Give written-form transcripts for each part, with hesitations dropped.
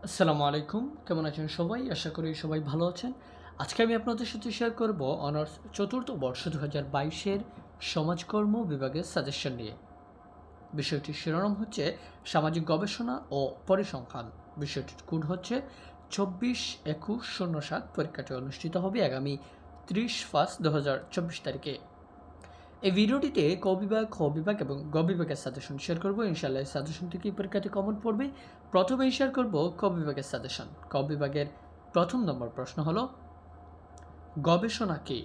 আসসালামু আলাইকুম। কেমন আছেন সবাই? আশা করি সবাই ভালো আছেন। আজকে আমি আপনাদের সাথে শেয়ার করব অনার্স চতুর্থ বর্ষ ২০২২ এর সমাজকর্ম বিভাগের সাজেশন নিয়ে। বিষয়টির শিরোনাম হচ্ছে সামাজিক গবেষণা ও পরিসংখ্যান। বিষয়টির কোড হচ্ছে ২৪-২১-০৭। পরীক্ষাটি অনুষ্ঠিত হবে আগামী ৩০/৫/২০২৪ তারিখে। এই ভিডিওটিতে ক বিভাগ, খ বিভাগ এবং গ বিভাগের সাজেশন শেয়ার করব। ইনশাআল্লাহ এই সাজেশন থেকে পরীক্ষাতে কমন পড়বে। প্রথমেই শেয়ার করব ক বিভাগের সাজেশন। ক বিভাগের প্রথম নম্বর প্রশ্ন হলো গবেষণা কি?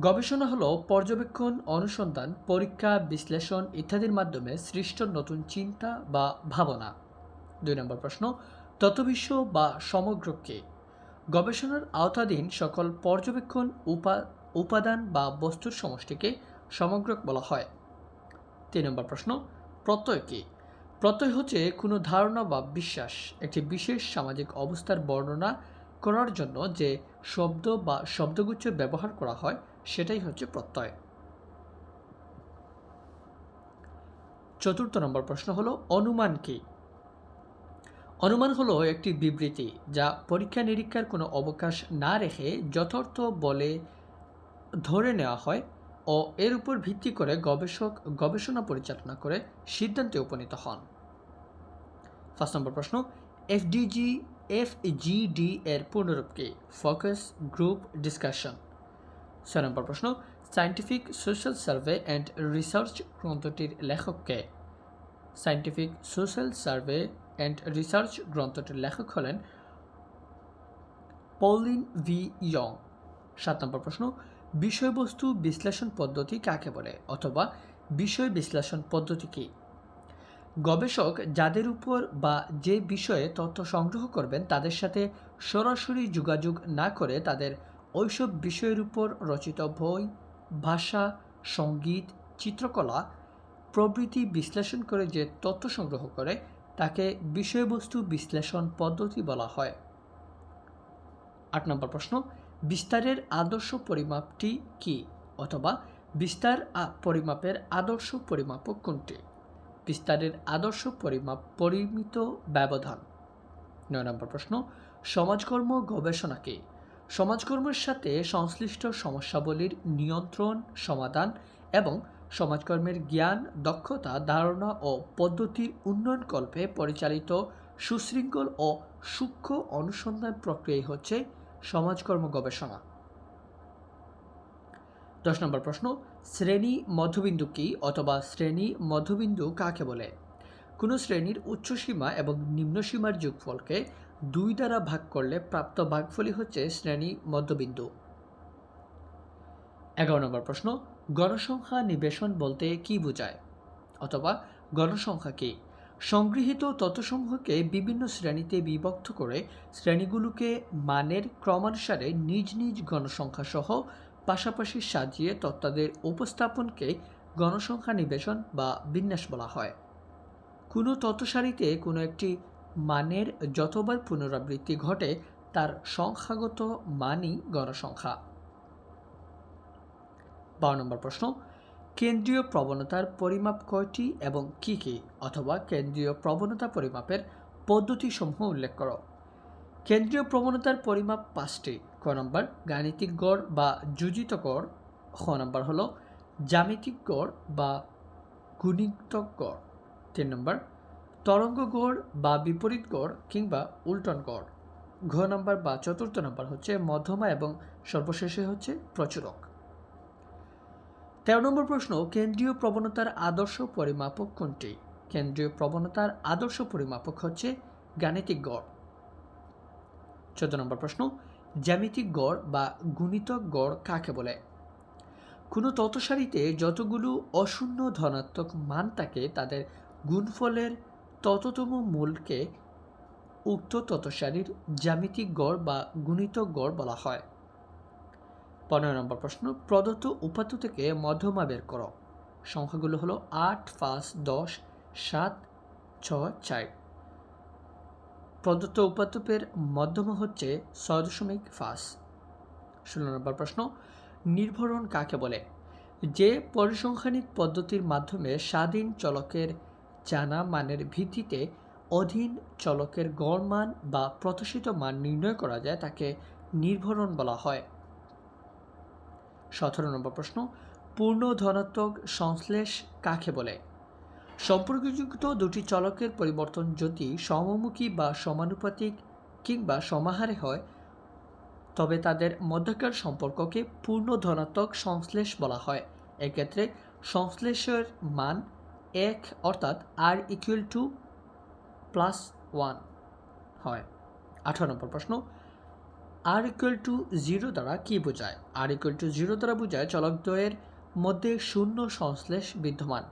গবেষণা হলো পর্যবেক্ষণ, অনুসন্ধান, পরীক্ষা, বিশ্লেষণ ইত্যাদির মাধ্যমে সৃষ্ট নতুন চিন্তা বা ভাবনা। ২ নম্বর প্রশ্ন তত্ত্ববিশ্ব বা সমগ্র কি? গবেষণার আওতাধীন সকল পর্যবেক্ষণ উপাদান বা বস্তুর সমষ্টিকে সমগ্রক বলা হয়। ৩ নম্বর প্রশ্ন প্রত্যয় কি? প্রত্যয় হচ্ছে কোনো ধারণা বা বিশ্বাস একটি বিশেষ সামাজিক অবস্থার বর্ণনা করার জন্য যে শব্দ বা শব্দগুচ্ছ ব্যবহার করা হয় সেটাই হচ্ছে প্রত্যয়। ৪র্থ নম্বর প্রশ্ন হলো অনুমান কি? অনুমান হলো একটি বিবৃতি যা পরীক্ষা নিরীক্ষার কোনো অবকাশ না রেখে যথার্থ বলে ধরে নেওয়া হয় ও এর উপর ভিত্তি করে গবেষক গবেষণা পরিচালনা করে সিদ্ধান্তে উপনীত হন। ৫ নম্বর প্রশ্ন এফজিডি এর পূর্ণরূপ কি? Focus group discussion. ৬ নম্বর প্রশ্ন scientific social survey and research গ্রন্থটির লেখক কে? Scientific social survey and research গ্রন্থটির লেখক হলেন পলিন ভি ইয়ং। ৭ নম্বর প্রশ্ন বিষয়বস্তু বিশ্লেষণ পদ্ধতি কাকে বলে অথবা বিষয় বিশ্লেষণ পদ্ধতি কি? গবেষক যাদের উপর বা যে বিষয়ে তথ্য সংগ্রহ করবেন তাদের সাথে সরাসরি যোগাযোগ না করে তাদের ওইসব বিষয়ের উপর রচিত বই, ভাষা, সঙ্গীত, চিত্রকলা প্রভৃতি বিশ্লেষণ করে যে তথ্য সংগ্রহ করে তাকে বিষয়বস্তু বিশ্লেষণ পদ্ধতি বলা হয়। ৮ নম্বর প্রশ্ন বিস্তারের আদর্শ পরিমাপটি কি অথবা বিস্তার পরিমাপের আদর্শ পরিমাপক কোনটি? বিস্তারের আদর্শ পরিমাপ পরিমিত ব্যবধান। ৯ নম্বর প্রশ্ন সমাজকর্ম গবেষণা কি? সমাজকর্মের সাথে সংশ্লিষ্ট সমস্যাবলীর নিয়ন্ত্রণ, সমাধান এবং সমাজকর্মের জ্ঞান, দক্ষতা, ধারণা ও পদ্ধতির উন্নয়নকল্পে পরিচালিত সুশৃঙ্খল ও সূক্ষ্ম অনুসন্ধান প্রক্রিয়াই হচ্ছে সমাজকর্ম গবেষণা। ১০ নম্বর প্রশ্ন শ্রেণী মধ্যবিন্দু কি অথবা শ্রেণী মধ্যবিন্দু কাকে বলে? কোনো শ্রেণীর উচ্চসীমা এবং নিম্নসীমার যোগফলকে ২ দ্বারা ভাগ করলে প্রাপ্ত ভাগফলই হচ্ছে শ্রেণী মধ্যবিন্দু। ১১ নম্বর প্রশ্ন গণসংখ্যা নিবেশন বলতে কি বোঝায় অথবা গণসংখ্যা কি? সংগৃহীত তথ্যসমূহকে বিভিন্ন শ্রেণীতে বিভক্ত করে শ্রেণীগুলোকে মানের ক্রমানুসারে নিজ নিজ গণসংখ্যা সহ পাশাপাশি সাজিয়ে তথ্যাদের উপস্থাপনকে গণসংখ্যা নিবেশন বা বিন্যাস বলা হয়। কোনো তথ্যসারিতে কোনো একটি মানের যতবার পুনরাবৃত্তি ঘটে তার সংখ্যাগত মানই গণসংখ্যা। ১২ নম্বর প্রশ্ন কেন্দ্রীয় প্রবণতার পরিমাপ কয়টি এবং কি কি অথবা কেন্দ্রীয় প্রবণতা পরিমাপের পদ্ধতিসমূহ উল্লেখ করো। কেন্দ্রীয় প্রবণতার পরিমাপ ৫টি। ক নম্বর গাণিতিক গড় বা যোজিত গড়। খ নম্বর হলো জ্যামিতিক গড় বা গুণিতক গড়। ৩ নম্বর তরঙ্গ গড় বা বিপরীত গড় কিংবা উল্টন গড়। ঘ নম্বর বা ৪র্থ নম্বর হচ্ছে মধ্যমা এবং সর্বশেষে হচ্ছে প্রচুরক। ১৩ নম্বর প্রশ্ন কেন্দ্রীয় প্রবণতার আদর্শ পরিমাপক কোনটি? কেন্দ্রীয় প্রবণতার আদর্শ পরিমাপক হচ্ছে গাণিতিক গড়। ১৪ নম্বর প্রশ্ন জ্যামিতিক গড় বা গুণিতক গড় কাকে বলে? কোনো তথ্যসারিতে যতগুলো অশূন্য ধনাত্মক মান থাকে তাদের গুণফলের তততম মূলকে উক্ত তথ্যসারির জ্যামিতিক গড় বা গুণিতক গড় বলা হয়। ১৫ নম্বর প্রশ্ন প্রদত্ত উপাত্ত থেকে মধ্যমা বের করো। সংখ্যাগুলো হলো ৮, ৫, ১০, ৭, ৬, ৪। প্রদত্ত উপাত্তের মধ্যমা হচ্ছে ৬.৫। ১৬ নম্বর প্রশ্ন নির্ভরণ কাকে বলে? যে পরিসংখ্যানিক পদ্ধতির মাধ্যমে স্বাধীন চলকের জানা মানের ভিত্তিতে অধীন চলকের গড় মান বা প্রত্যাশিত মান নির্ণয় করা যায় তাকে নির্ভরণ বলা হয়। 17 নম্বর প্রশ্ন, পূর্ণ ধনাত্মক সংশ্লেষ কাকে বলে? সম্পর্কযুক্ত দুটি চলকের পরিবর্তন যদি সমমুখী বা সমানুপাতিক কিংবা সমাহারে হয় তবে তাদের মধ্যকার সম্পর্ককে পূর্ণ ধনাত্মক সংশ্লেষ বলা হয়। এক্ষেত্রে সংশ্লেষের মান 1 অর্থাৎ r=+1 হয়। 18 নম্বর প্রশ্ন, r=0 দ্বারা কি বোঝায়? r=0 দ্বারা বোঝায় চলকদ্বয়ের মধ্যে শূন্য সংশ্লেষ বিদ্যমান,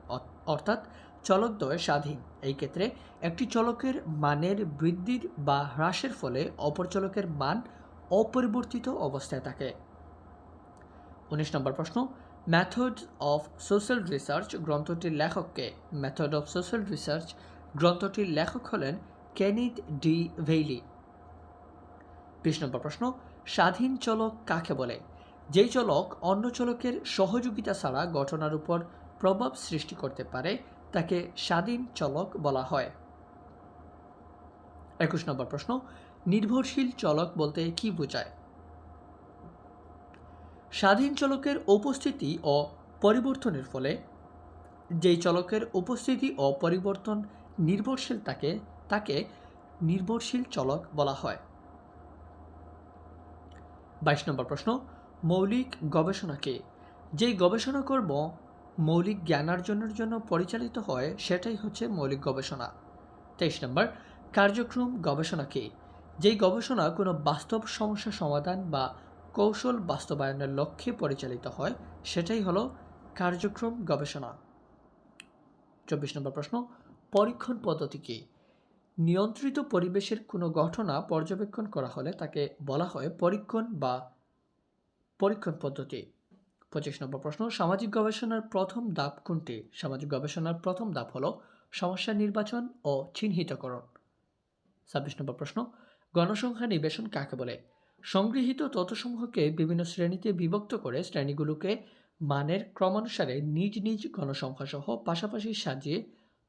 অর্থাৎ চলকদ্বয় স্বাধীন। এই ক্ষেত্রে একটি চলকের মানের বৃদ্ধির বা হ্রাসের ফলে অপর চলকের মান অপরিবর্তিত অবস্থায় থাকে। 19 নম্বর প্রশ্ন, মেথড অফ সোশ্যাল রিসার্চ গ্রন্থটির লেখককে? মেথড অফ সোশ্যাল রিসার্চ গ্রন্থটির লেখক হলেন কেনিথ ডি ভেইলি। 20 নম্বর প্রশ্ন, স্বাধীন চলক কাকে বলে? যেই চলক অন্য চলকের সহযোগিতা ছাড়া ঘটনার উপর প্রভাব সৃষ্টি করতে পারে তাকে স্বাধীন চলক বলা হয়। 21 নম্বর প্রশ্ন, নির্ভরশীল চলক বলতে কি বোঝায়? স্বাধীন চলকের উপস্থিতি ও পরিবর্তনের ফলে যেই চলকের উপস্থিতি ও পরিবর্তন নির্ভরশীল তাকে নির্ভরশীল চলক বলা হয়। 22 নম্বর প্রশ্ন, মৌলিক গবেষণা কি? যেই গবেষণা কর্ম মৌলিক জ্ঞানার্জনের জন্য পরিচালিত হয় সেটাই হচ্ছে মৌলিক গবেষণা। 23 নম্বর, কার্যক্রম গবেষণা কি? যেই গবেষণা কোনো বাস্তব সমস্যা সমাধান বা কৌশল বাস্তবায়নের লক্ষ্যে পরিচালিত হয় সেটাই হলো কার্যক্রম গবেষণা। 24 নম্বর প্রশ্ন, পরীক্ষণ পদ্ধতি কি? নিয়ন্ত্রিত পরিবেশের কোনো ঘটনা পর্যবেক্ষণ করা হলে তাকে বলা হয় পরীক্ষণ বা পরীক্ষণ পদ্ধতি। 25 নম্বর প্রশ্ন, সামাজিক গবেষণার প্রথম ধাপ কোনটি? সামাজিক গবেষণার প্রথম ধাপ হলো সমস্যা নির্বাচন ও চিহ্নিতকরণ। 26 নম্বর প্রশ্ন, গণসংখ্যা নিবেশন কাকে বলে? সংগৃহীত তথ্যসমূহকে বিভিন্ন শ্রেণীতে বিভক্ত করে শ্রেণীগুলোকে মানের ক্রমানুসারে নিজ নিজ গণসংখ্যা সহ পাশাপাশি সাজিয়ে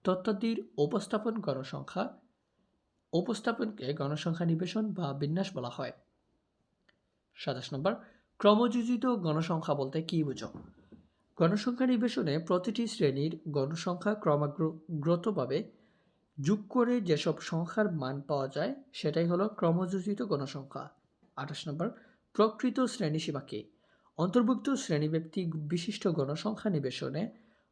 তথ্যাদির উপস্থাপনকে গণসংখ্যা নিবেশন বা বিন্যাস বলা হয়। 27 নম্বর, ক্রমযোজিত গণসংখ্যা বলতে কি বোঝো? গণসংখ্যা নিবেশনে প্রতিটি শ্রেণীর গণসংখ্যা ক্রমাগতভাবে যোগ করে যেসব সংখ্যার মান পাওয়া যায় সেটাই হলো ক্রমযোজিত গণসংখ্যা। 28 নম্বর, প্রকৃত শ্রেণীসীমা কি? অন্তর্ভুক্ত শ্রেণীব্যক্তি বিশিষ্ট গণসংখ্যা নিবেশনে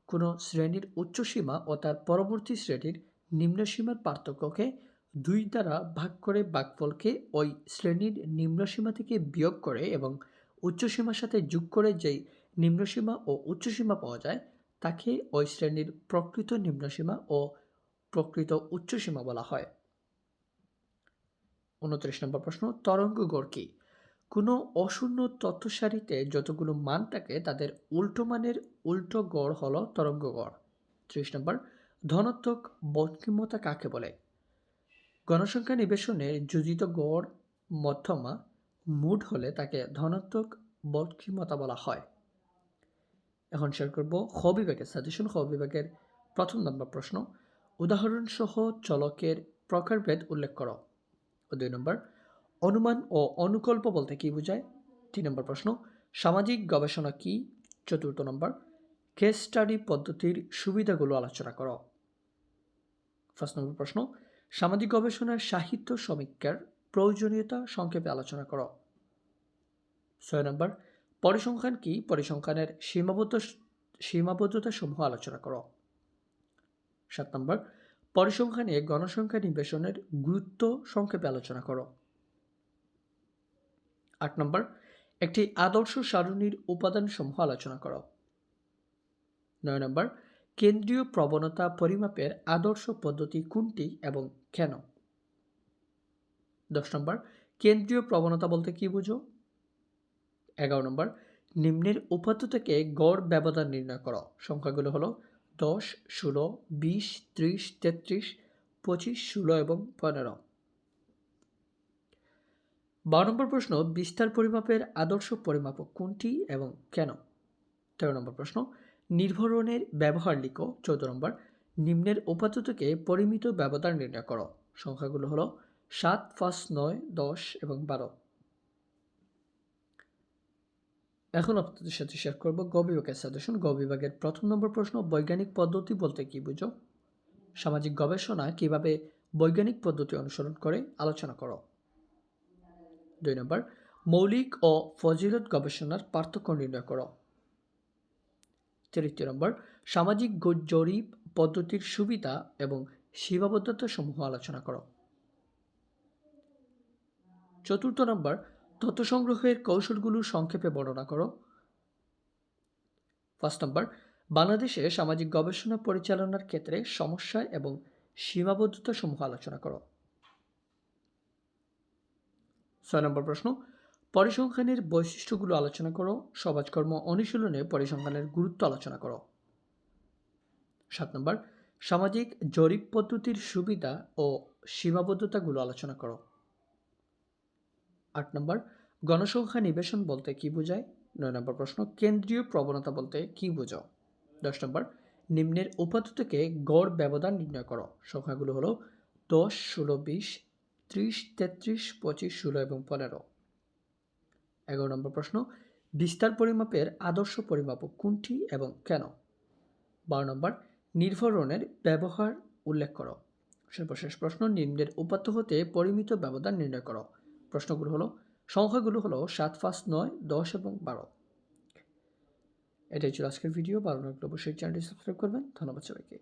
কোনো শ্রেণীর উচ্চসীমা ও তার পরবর্তী শ্রেণীর নিম্নসীমার পার্থক্যকে 2 দ্বারা ভাগ করে ভাগফলকে ওই শ্রেণীর নিম্নসীমা থেকে বিয়োগ করে এবং উচ্চসীমার সাথে যোগ করে যেই নিম্নসীমা ও উচ্চসীমা পাওয়া যায় তাকে ওই শ্রেণীর প্রকৃত নিম্নসীমা ও প্রকৃত উচ্চসীমা বলা হয়। 29 নম্বর প্রশ্ন, তরঙ্গ গড় কি? কোনো অশূন্য তথ্য সারিতে যতগুলো মান থাকে তাদের উল্টো মানের উল্টো গড় হলো তরঙ্গ গড়। 30 নম্বর, ধনাত্মক বৎক্ষিমতা কাকে বলে? গণসংখ্যা নিবেশনের যোজিত গড় মধ্যমা মুড হলে তাকে ধনাত্মক বৎক্ষিমতা বলা হয়। এখন শেয়ার করব খ বিভাগের সাজেশন। খ বিভাগের প্রথম নম্বর প্রশ্ন, উদাহরণসহ চলকের প্রকারভেদ উল্লেখ করো। 2 নম্বর, অনুমান ও অনুকল্প বলতে কি বোঝায়? 3 নম্বর প্রশ্ন, সামাজিক গবেষণা কি? 4 নম্বর, কেস স্টাডি পদ্ধতির সুবিধাগুলো আলোচনা করো। 1 নম্বর প্রশ্ন, সামাজিক গবেষণার সাহিত্য সমীক্ষার প্রয়োজনীয়তা সংক্ষেপে আলোচনা করো। 6 নম্বর, পরিসংখ্যান কি? পরিসংখ্যানের সীমাবদ্ধতা সমূহ আলোচনা করো। 7 নম্বর, পরিসংখ্যানে গণসংখ্যা নিবেশনের গুরুত্ব সংক্ষেপে আলোচনা করো। 8 নম্বর, একটি আদর্শ সারণীর উপাদান সমূহ আলোচনা করো। 9 নম্বর, কেন্দ্রীয় প্রবণতা পরিমাপের আদর্শ পদ্ধতি কোনটি এবং কেন? 10 নম্বর, কেন্দ্রীয় প্রবণতা বলতে কি বুঝো? 11 নম্বর, নিম্নের উপাত্ত থেকে গড় ব্যবধান নির্ণয় করো। সংখ্যাগুলো হলো 10, 16, 20, 30, 33, 25, 16 এবং 15। 12 নম্বর প্রশ্ন, বিস্তার পরিমাপের আদর্শ পরিমাপক কোনটি এবং কেন? 13 নম্বর প্রশ্ন, নির্ভরণের ব্যবহার লিখো। 14 নম্বর, নিম্নের উপাত্ত থেকে পরিমিত ব্যবধান নির্ণয় করো। সংখ্যাগুলো হলো 7, 5, 9, 10 এবং 12। এখন আপনাদের সাথে শেয়ার করব গ বিভাগের সাজেশন। গ বিভাগের প্রথম নম্বর প্রশ্ন, বৈজ্ঞানিক পদ্ধতি বলতে কি বুঝো? সামাজিক গবেষণা কিভাবে বৈজ্ঞানিক পদ্ধতি অনুসরণ করে আলোচনা করো। 2 নম্বর, মৌলিক ও ফজিলত গবেষণার পার্থক্য নির্ণয় করো। 3 নম্বর, সামাজিক জরিপ পদ্ধতির সুবিধা এবং সীমাবদ্ধতা সমূহ আলোচনা করো। 4 নম্বর, তথ্য সংগ্রহের কৌশলগুলো সংক্ষেপে বর্ণনা করো। 5 নম্বর, বাংলাদেশে সামাজিক গবেষণা পরিচালনার ক্ষেত্রে সমস্যা এবং সীমাবদ্ধতা সমূহ আলোচনা করো। 6 নম্বর প্রশ্ন, পরিসংখ্যানের বৈশিষ্ট্যগুলো আলোচনা করো। সমাজকর্ম অনুশীলনে পরিসংখ্যানের গুরুত্ব আলোচনা করো। 7 নম্বর, সামাজিক জরিপ পদ্ধতির সুবিধা ও সীমাবদ্ধতাগুলো আলোচনা করো। 8 নম্বর, গণসংখ্যা নিবেশন বলতে কি বোঝায়? 9 নম্বর প্রশ্ন, কেন্দ্রীয় প্রবণতা বলতে কি বোঝো? 10 নম্বর, নিম্নের উপাত্ত থেকে গড় ব্যবধান নির্ণয় করো। সংখ্যাগুলো হলো 10, 16, 20, 30, 33, 25, 16 এবং 15। 11 নম্বর প্রশ্ন, বিস্তার পরিমাপের আদর্শ পরিমাপক কোনটি এবং কেন? 12 নম্বর, নির্ভরণের ব্যবহার উল্লেখ করো। সর্বশেষ প্রশ্ন, নিম্নের উপাত্ত হতে পরিমিত ব্যবধান নির্ণয় করো। সংখ্যাগুলো হলো 7, 5, 9, 10 এবং 12। এটাই ছিল আজকের ভিডিও। ভালো লাগলে অবশ্যই চ্যানেলটি সাবস্ক্রাইব করবেন। ধন্যবাদ সবাইকে।